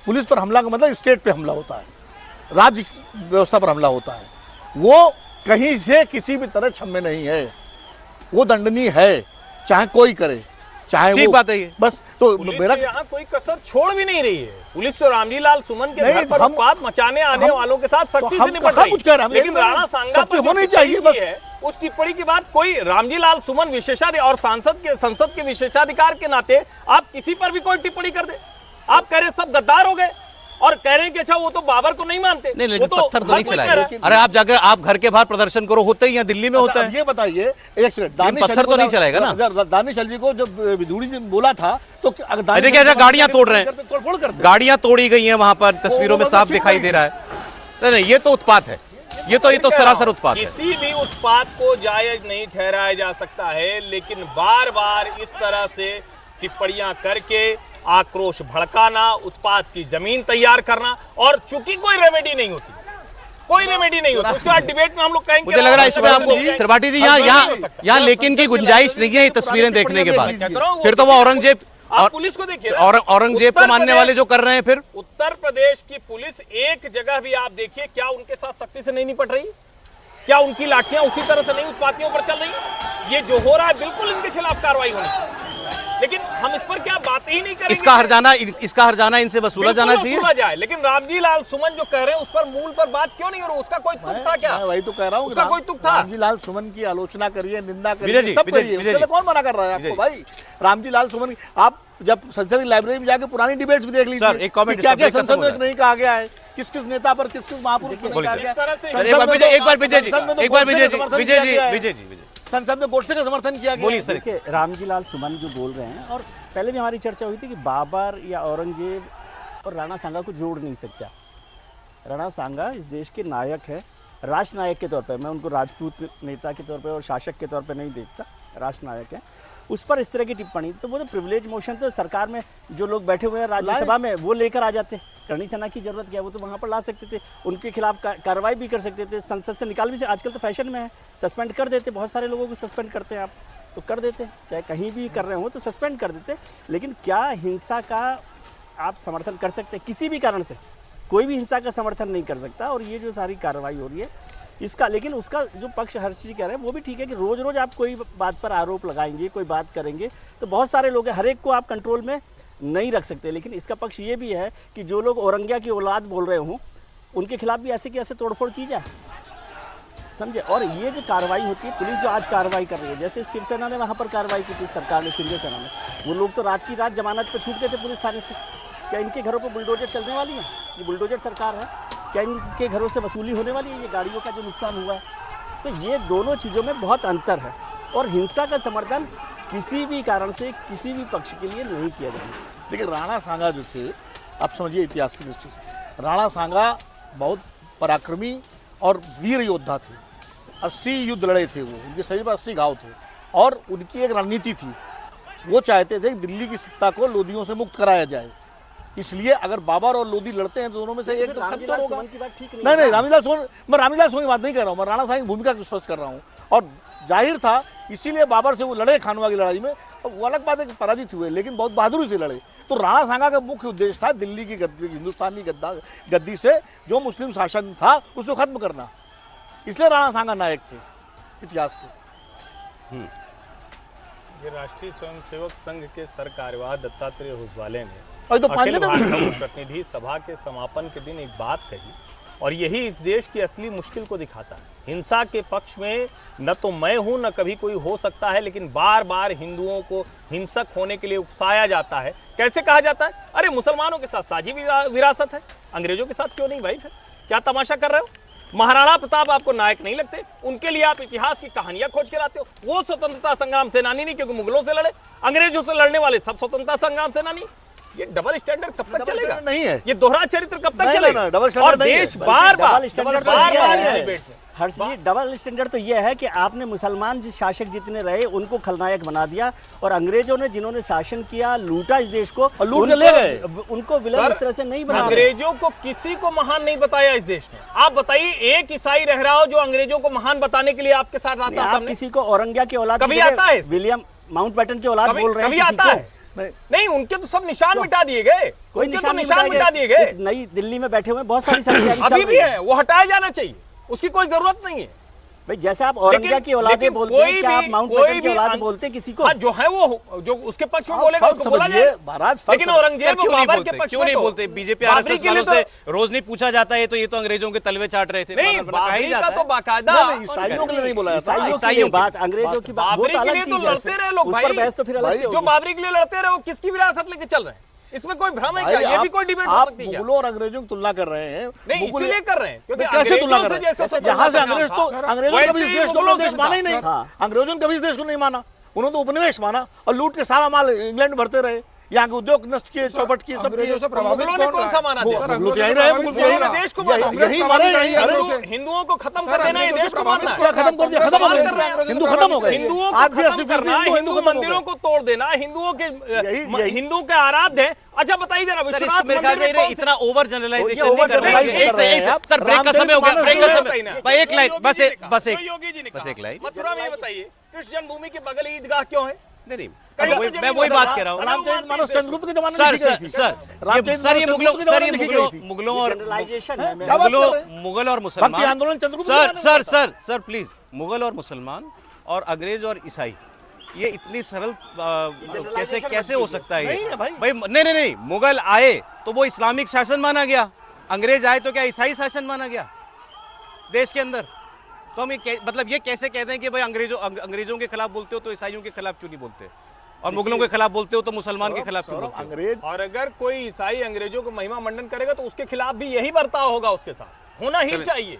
Police पर हमला का मतलब स्टेट पे हमला होता है, राज्य व्यवस्था पर हमला होता है। वो कहीं से किसी भी तरह क्षम्य नहीं है, वो दंडनीय है, चाहे कोई करे, चाहे ठीक वो बात है ये। बस। तो पुलिस मेरा तो यहाँ कोई कसर छोड़ भी नहीं रही है। पुलिस तो रामजी लाल सुमन के घर पर उत्पात मचाने आने वालों के साथ सख्ती से निपट रही है, लेकिन राणा सांगा पर होनी चाहिए बस। उस टिप्पणी के बाद कोई रामजी लाल सुमन विशेषाधिकार और संसद के विशेषाधिकार के नाते आप किसी पर भी कोई टिप्पणी कर दे, आप कह रहे सब गद्दार हो गए और कह रहे हैं कि अच्छा वो तो बाबर को नहीं मानते। नहीं, लेकिन वो पत्थर तो नहीं हर कोई कह चलाए। रहा है। अरे आप जाकर आप घर के बाहर प्रदर्शन करो, होते ही यहाँ दिल्ली में होता है। ये बताइए एक सेकंड, दानिश पत्थर तो नहीं चलाएगा ना। दानिश अली को जब विधूड़ी ने बोला था तो देखिए अच्छा गाड़ियां तोड़ रहे हैं, तोड़फोड़ करते, गाड़ियां तोड़ी गई हैं वहां पर, तस्वीरों में साफ दिखाई दे रहा है। नहीं, ये तो उत्पात है, ये तो सरासर उत्पात है। किसी भी उत्पात को जायज नहीं ठहराया जा सकता है, लेकिन बार बार इस तरह से टिप्पणियां करके आक्रोश भड़काना, उत्पात की जमीन तैयार करना, और चूंकि कोई रेमेडी नहीं होती, कोई रेमेडी नहीं होती, उसके बाद डिबेट में हम लोग कहेंगे। मुझे लग रहा है इसमें आपको त्रिपाठी जी यहाँ लेकिन की गुंजाइश नहीं है ये तस्वीरें देखने के बाद। फिर तो वो औरंगजेब आप पुलिस को देखिए, औरंगजेब को मानने वाले जो कर रहे हैं। फिर उत्तर प्रदेश की पुलिस एक जगह भी आप देखिए, क्या उनके साथ सख्ती से नहीं निपट रही? क्या उनकी लाठियां उसी तरह से नहीं उत्पातियों पर चल रही? ये जो हो रहा है बिल्कुल इनके खिलाफ कार्रवाई होनी चाहिए, लेकिन हम इस पर क्या बात ही नहीं करेंगे। इसका हरजाना इनसे वसूला जाना चाहिए जाए, लेकिन रामजी लाल सुमन जो कह रहे हैं उस पर मूल पर बात क्यों नहीं हो रही? उसका कोई तुक था क्या? मैं वही तो कह रहा हूँ, उसका कोई तुक था? रामजी लाल सुमन की आलोचना करिए, निंदा करिए, सब करिए, उसके लिए कौन मना कर रहा है आपको भाई? रामजी लाल सुमन, आप जब संसदीय लाइब्रेरी में जाके पुरानी डिबेट्स भी देख लीजिए, क्या क्या संसद में नहीं कहा गया है, किस किस नेता पर, किस किस महापुरुष को नहीं कहा गया। एक बार विजय जी संसद में गोडसे का समर्थन किया गया। बोलिए सर। देखिए रामजी लाल सुमन जो बोल रहे हैं, और पहले भी हमारी चर्चा हुई थी कि बाबर या औरंगजेब और राणा सांगा को जोड़ नहीं सकता। राणा सांगा इस देश के नायक है, राष्ट्र नायक के तौर पर। मैं उनको राजपूत नेता के तौर पर और शासक के तौर पर नहीं देखता, राष्ट्र नायक है। उस पर इस तरह की टिप्पणी, तो वो तो प्रिविलेज मोशन तो सरकार में जो लोग बैठे हुए हैं राज्यसभा में वो लेकर आ जाते। करणी सेना की जरूरत क्या है, वो तो वहाँ पर ला सकते थे, उनके खिलाफ कार्रवाई भी कर सकते थे, संसद से निकाल भी। आजकल तो फैशन में है, सस्पेंड कर देते, बहुत सारे लोगों को सस्पेंड करते हैं आप, तो कर देते, चाहे कहीं भी कर रहे हो तो सस्पेंड कर देते। लेकिन क्या हिंसा का आप समर्थन कर सकते हैं? किसी भी कारण से कोई भी हिंसा का समर्थन नहीं कर सकता। और ये जो सारी कार्रवाई हो रही है इसका, लेकिन उसका जो पक्ष हर्ष जी कह रहे हैं वो भी ठीक है कि रोज रोज आप कोई बात पर आरोप लगाएंगे, कोई बात करेंगे, तो बहुत सारे लोग हैं, हर एक को आप कंट्रोल में नहीं रख सकते। लेकिन इसका पक्ष ये भी है कि जो लोग औरंगिया की औलाद बोल रहे हों उनके खिलाफ भी ऐसे की ऐसे तोड़फोड़ की जाए, समझे। और ये जो कार्रवाई होती है, पुलिस जो आज कार्रवाई कर रही है, जैसे शिवसेना ने वहाँ पर कार्रवाई की थी, सरकार ने, शिंदे सेना ने, वो लोग तो रात की रात जमानत पर छूट गए थे पुलिस थाने से। क्या इनके घरों पर बुलडोजर चलने वाली है? ये बुलडोजर सरकार है, क्या इनके घरों से वसूली होने वाली है? ये गाड़ियों का जो नुकसान हुआ है, तो ये दोनों चीज़ों में बहुत अंतर है। और हिंसा का समर्थन किसी भी कारण से किसी भी पक्ष के लिए नहीं किया जाएगा। देखिए राणा सांगा जो थे, आप समझिए इतिहास की दृष्टि से, राणा सांगा बहुत पराक्रमी और वीर योद्धा थे। 80 युद्ध लड़े थे वो, उनके शरीर पर 80 घाव थे, और उनकी एक रणनीति थी। वो चाहते थे कि दिल्ली की सत्ता को लोदियों से मुक्त कराया जाए। इसलिए अगर बाबर और लोदी लड़ते हैं तो दोनों में से एक तो खत्म होगा। नहीं, रामजी सुमन, मैं रामजी सुमन की बात नहीं कर रहा हूँ, मैं राणा सांगा की भूमिका को स्पष्ट कर रहा हूँ। और जाहिर था इसीलिए बाबर से वो लड़े खानवा की लड़ाई में, और वो अलग बात है कि पराजित हुए, लेकिन बहुत बहादुरी से लड़े। तो राणा सांगा का मुख्य उद्देश्य था दिल्ली की गद्दी, हिंदुस्तानी गद्दी से जो मुस्लिम शासन था उसको खत्म करना। इसलिए राणा सांगा नायक थे इतिहास के। ये राष्ट्रीय स्वयंसेवक संघ के सर कार्यवाह दत्तात्रेय हुसवाले ने और तो अखिल भारतीय प्रतिनिधि सभा के समापन के दिन एक बात कही, और यही इस देश की असली मुश्किल को दिखाता है। हिंसा के पक्ष में न तो मैं हूं न कभी कोई हो सकता है, लेकिन बार बार हिंदुओं को हिंसक होने के लिए उकसाया जाता है। कैसे कहा जाता है? अरे मुसलमानों के साथ साझी विरासत है, अंग्रेजों के साथ क्यों नहीं भाई? फिर क्या तमाशा कर रहे हो? महाराणा प्रताप आपको नायक नहीं लगते? उनके लिए आप इतिहास की कहानियां खोज के लाते हो। वो स्वतंत्रता संग्राम सेनानी नहीं, क्योंकि मुगलों से लड़े। अंग्रेजों से लड़ने वाले सब स्वतंत्रता संग्राम सेनानी। ये डबल स्टैंडर्ड कब तक चलेगा? नहीं है, ये दोहरा चरित्र कब तक चलेगा? डबल स्टैंडर्ड और देश बार बार हर्ष जी, डबल स्टैंडर्ड तो ये है कि आपने मुसलमान शासक जितने रहे उनको खलनायक बना दिया, और अंग्रेजों ने जिन्होंने शासन किया, लूटा इस देश को, लूट के ले गए। उनको विलन इस तरह से नहीं बना। अंग्रेजों को किसी को महान नहीं बताया इस देश में। आप बताइए, एक ईसाई रह रहा हो जो अंग्रेजों को महान बताने के लिए आपके साथ आता है? आप किसी को औरंगिया की औलाद कभी आता है? विलियम माउंटबेटन की औलाद बोल रहे हैं? कभी आता है? नहीं, उनके तो सब निशान मिटा दिए गए, कोई उनके तो नहीं निशान मिटा दिए गए। इस नई दिल्ली में बैठे हुए बहुत सारी सरकारी अभी भी है, वो हटाया जाना चाहिए, उसकी कोई जरूरत नहीं है। भाई जैसे आप औरंगजेब की औलादे बोलते हैं, क्या आप माउंटबेटन की औलाद बोलते हैं किसी को? हाँ, जो है वो जो उसके पक्ष में बोलेगा उसको बोला समझिए, जाए। महाराज, फर्क लेकिन समझिए। औरंगजेब और बाबर के पक्ष क्यों में नहीं तो बोलते? बीजेपी बाबरी आरएसएस के लिए वालों तो से रोज नहीं पूछा जाता है, तो ये तो अंग्रेजों के तलवे चाट रहे थे। नहीं, कहा ही बाबरी का जाता तो है। बाकायदा नहीं, ईसाइयों के लिए नहीं बोला जाता। ईसाइयों की ईसाइयों की बात, अंग्रेजों की बात, वो बाबरी तो के अलग लिए तो चीज है। लड़ते रहे लोग उस भाई, पर बहस तो फिर अलग से जो होगी। बाबरी के लिए लड़ते रहे वो किसकी विरासत लेके चल रहे हैं? इसमें कोई भ्रम है क्या? ये भी कोई डिबेट हो आप सकती है क्या? मुगलों और अंग्रेजों की तुलना कर रहे हैं। नहीं, मुगल- इसीलिए कर रहे हैं क्योंकि कैसे तुलना कर अंग्रेजों रहे से हैं? जैसे यहाँ से सत्ता अंग्रेज तो था, अंग्रेजों ने कभी इस वैसे ही देश को मुगलों देश से माना ही था। नहीं। हाँ। अंग्रेजों ने कभी इस देश को नहीं माना, उन्होंने तो उपनिवेश माना और लूट के सारा माल इंग्लैंड में भरते रहे, यहाँ के उद्योग नष्ट किए, चौपट किए, सब किए। मुगलों ने कौन सा माना देश? मुगलों तो यही रहे, मुगल तो मुगलों ने देश को माना। यही मारे, यही हिंदुओं को खत्म कर देना, ये देश को मानना है। क्या खत्म कर दिया? खत्म हो गए, हिंदू खत्म हो गए। हिंदुओं को आज भी खत्म 80% करना, हिंदू खत्म हो मंदिरों गए। को तोड़ देना, हिंदुओं के यही- हिंदु के आराध्य हैं। अच्छा बताइए जरा, सर, इसको विश्वनाथ मेरे ख्याल मंदिर में में कौन इतना ओवर जनरलाइजेशन ये नहीं over कर रहे generalize हैं। कर रहे हैं आप। सर, ब्रेक का समय हो गया, ब्रेक का समय। भाई एक लाइन, बस एक योगी जी ने बस कहा। एक लाइन। मथुरा में ये बताइए, कृष्ण जन्मभूमि के बगल ईदगाह क्यों है? नहीं कहीं तो मैं वही बात कह रहा हूँ। रामचरित मानस चंद्रगुप्त के जमाने में सर लिखी गई सर थी। सर रामचरित सर ये मानस मुगलों चंद्रगुप्त के सर जमाने ये में लिखी मुगलों गई थी। मुगलों और जनरलाइजेशन है। क्या बात कर रहे हैं? मुगल और भक्ति मुसलमान आंदोलन चंद्रगुप्त सर के सर जमाने सर सर प्लीज, मुगल और मुसलमान और अंग्रेज और ईसाई, ये इतनी सरल कैसे कैसे हो सकता है नहीं ये? है भाई। भाई नहीं, मुगल आए तो वो इस्लामिक शासन माना गया, अंग्रेज आए तो क्या ईसाई शासन माना गया देश के अंदर? तो हम मतलब ये कैसे कहते हैं कि भाई अंग्रेजों के खिलाफ बोलते हो तो ईसाइयों के खिलाफ क्यों नहीं बोलते, और मुगलों के खिलाफ बोलते हो तो मुसलमान के खिलाफ क्यों बोलते हो? अंग्रेज और अगर कोई ईसाई अंग्रेजों को महिमा मंडन करेगा तो उसके खिलाफ भी यही बर्ताव होगा, उसके साथ होना ही चाहिए।